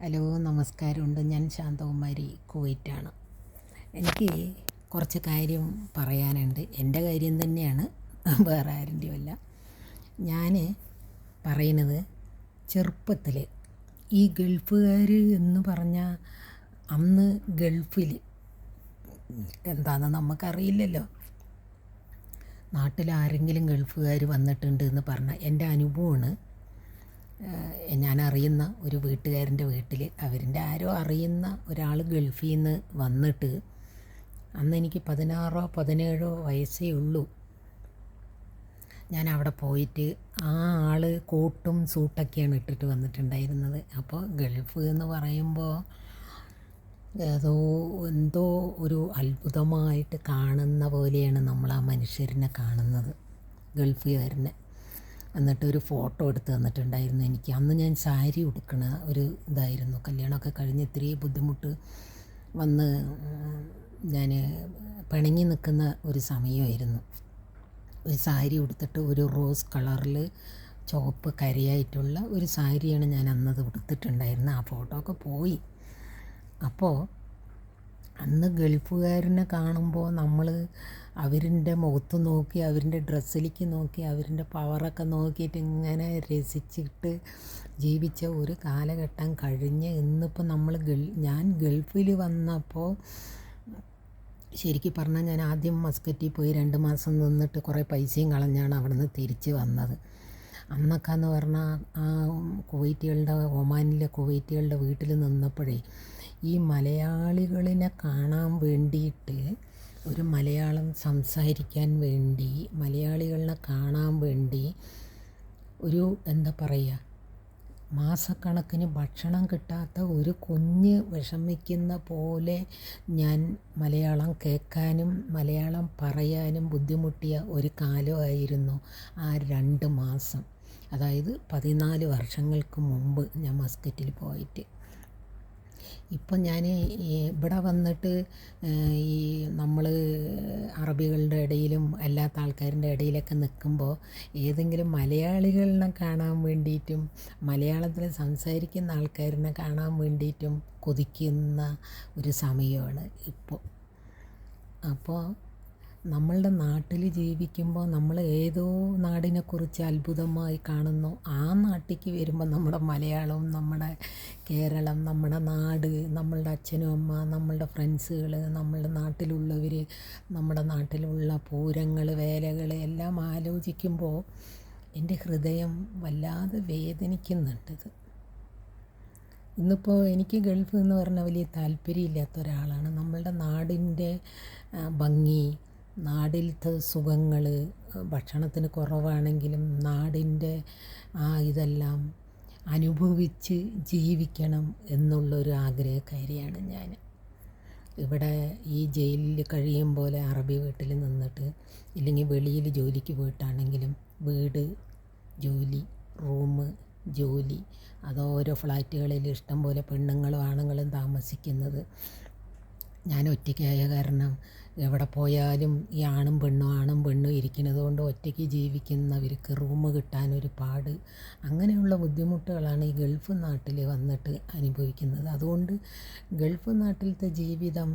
Hello, നമസ്കാരമുണ്ട്. ഞാൻ ശാന്തകുമാരി, കുവൈറ്റാണ്. എനിക്ക് കുറച്ച് കാര്യം പറയാനുണ്ട്. എൻ്റെ കാര്യം തന്നെയാണ്, വേറെ ആരുടെയും അല്ല. ഞാൻ പറയുന്നത്, ചെറുപ്പത്തിൽ ഈ ഗൾഫുകാർ എന്ന് പറഞ്ഞാൽ അന്ന് ഗൾഫിൽ എന്താണെന്ന് നമുക്കറിയില്ലല്ലോ. നാട്ടിൽ ആരെങ്കിലും ഗൾഫുകാർ വന്നിട്ടുണ്ട് എന്ന് പറഞ്ഞാൽ എൻ്റെ അനുഭവമാണ്. ഞാൻ അറിയുന്ന ഒരു വീട്ടുകാരൻ്റെ വീട്ടിൽ അവരിൻ്റെ ആരോ അറിയുന്ന ഒരാൾ ഗൾഫിൽ നിന്ന് വന്നിട്ട്, അന്ന് എനിക്ക് 16 17 വയസ്സേ ഉള്ളൂ. ഞാൻ അവിടെ പോയിട്ട് ആ ആൾ കോട്ടും സൂട്ടൊക്കെയാണ് ഇട്ടിട്ട് വന്നിട്ടുണ്ടായിരുന്നത്. അപ്പോൾ ഗൾഫ് എന്ന് പറയുമ്പോൾ എന്തോ ഒരു അത്ഭുതമായിട്ട് കാണുന്ന പോലെയാണ് നമ്മൾ ആ മനുഷ്യരിനെ കാണുന്നത്, ഗൾഫുകാരനെ. എന്നിട്ടൊരു ഫോട്ടോ എടുത്ത് തന്നിട്ടുണ്ടായിരുന്നു എനിക്ക്. അന്ന് ഞാൻ സാരി ഉടുക്കണ ഒരു ഇതായിരുന്നു. കല്യാണമൊക്കെ കഴിഞ്ഞ് ഇത്തിരി ബുദ്ധിമുട്ട് വന്ന് ഞാൻ പിണങ്ങി നിൽക്കുന്ന ഒരു സമയമായിരുന്നു. ഒരു സാരി ഉടുത്തിട്ട് ഒരു റോസ് കളറിൽ ചുവപ്പ് കരയായിട്ടുള്ള ഒരു സാരിയാണ് ഞാൻ അന്നത് ഉടുത്തിട്ടുണ്ടായിരുന്നത്. ആ ഫോട്ടോ ഒക്കെ പോയി. അപ്പോൾ അന്ന് ഗൾഫുകാരനെ കാണുമ്പോൾ നമ്മൾ അവരിൻ്റെ മുഖത്ത് നോക്കി, അവരിൻ്റെ ഡ്രസ്സിലേക്ക് നോക്കി, അവരിൻ്റെ പവറൊക്കെ നോക്കിയിട്ട് ഇങ്ങനെ രസിച്ചിട്ട് ജീവിച്ച ഒരു കാലഘട്ടം കഴിഞ്ഞ് ഇന്നിപ്പോൾ ഞാൻ ഗൾഫിൽ വന്നപ്പോൾ ശരിക്കും പറഞ്ഞാൽ ഞാൻ ആദ്യം മസ്കറ്റിൽ പോയി 2 മാസം നിന്നിട്ട് കുറേ പൈസയും കളഞ്ഞാണ് അവിടെ നിന്ന് തിരിച്ച് വന്നത്. അന്നൊക്കെ എന്ന് പറഞ്ഞാൽ ആ ഒമാനിലെ കുവൈറ്റുകളുടെ വീട്ടിൽ നിന്നപ്പോഴേ ഈ മലയാളികളിനെ കാണാൻ വേണ്ടിയിട്ട്, ഒരു മലയാളം സംസാരിക്കാൻ വേണ്ടി, മലയാളികളെ കാണാൻ വേണ്ടി ഒരു എന്താ പറയുക, മാസക്കണക്കിന് ഭക്ഷണം കിട്ടാത്ത ഒരു കുഞ്ഞ് വിഷമിക്കുന്ന പോലെ ഞാൻ മലയാളം കേൾക്കാനും മലയാളം പറയാനും ബുദ്ധിമുട്ടിയ ഒരു കാലമായിരുന്നു ആ 2 മാസം. അതായത് 14 വർഷങ്ങൾക്ക് മുമ്പ് ഞാൻ മസ്കറ്റിൽ പോയിട്ട്. ഇപ്പം ഞാൻ ഇവിടെ വന്നിട്ട് ഈ നമ്മൾ അറബികളുടെ ഇടയിലും അല്ലാത്ത ആൾക്കാരുടെ ഇടയിലൊക്കെ നിൽക്കുമ്പോൾ ഏതെങ്കിലും മലയാളികളെ കാണാൻ വേണ്ടിയിട്ടും മലയാളത്തിൽ സംസാരിക്കുന്ന ആൾക്കാരിനെ കാണാൻ വേണ്ടിയിട്ടും കൊതിക്കുന്ന ഒരു സമയമാണ് ഇപ്പോൾ. അപ്പോൾ നമ്മളുടെ നാട്ടിൽ ജീവിക്കുമ്പോൾ നമ്മൾ ഏതോ നാടിനെക്കുറിച്ച് അത്ഭുതമായി കാണുന്നു. ആ നാട്ടിലേക്ക് വരുമ്പോൾ നമ്മുടെ മലയാളം, നമ്മുടെ കേരളം, നമ്മുടെ നാട്, നമ്മളുടെ അച്ഛനും അമ്മ, നമ്മളുടെ ഫ്രണ്ട്സുകൾ, നമ്മളുടെ നാട്ടിലുള്ളവർ, നമ്മുടെ നാട്ടിലുള്ള പൂരങ്ങൾ, വേലകൾ എല്ലാം ആലോചിക്കുമ്പോൾ എൻ്റെ ഹൃദയം വല്ലാതെ വേദനിക്കുന്നുണ്ട്. ഇന്നിപ്പോൾ എനിക്ക് ഗൾഫ് എന്ന് പറഞ്ഞാൽ വലിയ താല്പര്യമില്ലാത്ത ഒരാളാണ്. നമ്മളുടെ നാടിൻ്റെ ഭംഗി, നാട്ടിലത്തെ സുഖങ്ങൾ, ഭക്ഷണത്തിന് കുറവാണെങ്കിലും നാടിൻ്റെ ഇതെല്ലാം അനുഭവിച്ച് ജീവിക്കണം എന്നുള്ളൊരു ആഗ്രഹക്കാരിയാണ് ഞാൻ. ഇവിടെ ഈ ജയിലിൽ കഴിയും പോലെ അറബി വീട്ടിൽ നിന്നിട്ട്, ഇല്ലെങ്കിൽ വെളിയിൽ ജോലിക്ക് പോയിട്ടാണെങ്കിലും വീട്, ജോലി, റൂം, ജോലി, അത് ഓരോ ഫ്ലാറ്റുകളിൽ ഇഷ്ടം പോലെ പെണ്ണുങ്ങളും ആണുങ്ങളും താമസിക്കുന്നത്. ഞാൻ ഒറ്റയ്ക്കായ കാരണം എവിടെ പോയാലും ഈ ആണും പെണ്ണും ഇരിക്കുന്നത് കൊണ്ട് ഒറ്റയ്ക്ക് ജീവിക്കുന്നവർക്ക് റൂം കിട്ടാനൊരു പാട്. അങ്ങനെയുള്ള ബുദ്ധിമുട്ടുകളാണ് ഈ ഗൾഫ് നാട്ടിൽ വന്നിട്ട് അനുഭവിക്കുന്നത്. അതുകൊണ്ട് ഗൾഫ് നാട്ടിലത്തെ ജീവിതം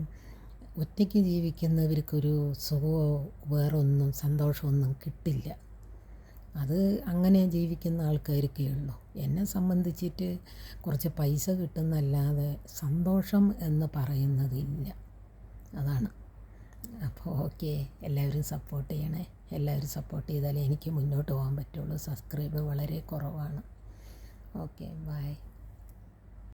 ഒറ്റയ്ക്ക് ജീവിക്കുന്നവർക്കൊരു സുഖമോ വേറൊന്നും സന്തോഷമൊന്നും കിട്ടില്ല. അത് അങ്ങനെ ജീവിക്കുന്ന ആൾക്കാർക്കേ ഉള്ളൂ. എന്നെ സംബന്ധിച്ചിട്ട് കുറച്ച് പൈസ കിട്ടുന്നല്ലാതെ സന്തോഷം എന്ന് പറയുന്നതില്ല. അതാണ്. അപ്പോൾ ഓക്കെ, എല്ലാവരും സപ്പോർട്ട് ചെയ്യണേ. എല്ലാവരും സപ്പോർട്ട് ചെയ്താലേ എനിക്ക് മുന്നോട്ട് പോകാൻ പറ്റുള്ളൂ. സബ്സ്ക്രൈബ് വളരെ കുറവാണ്. Okay, by.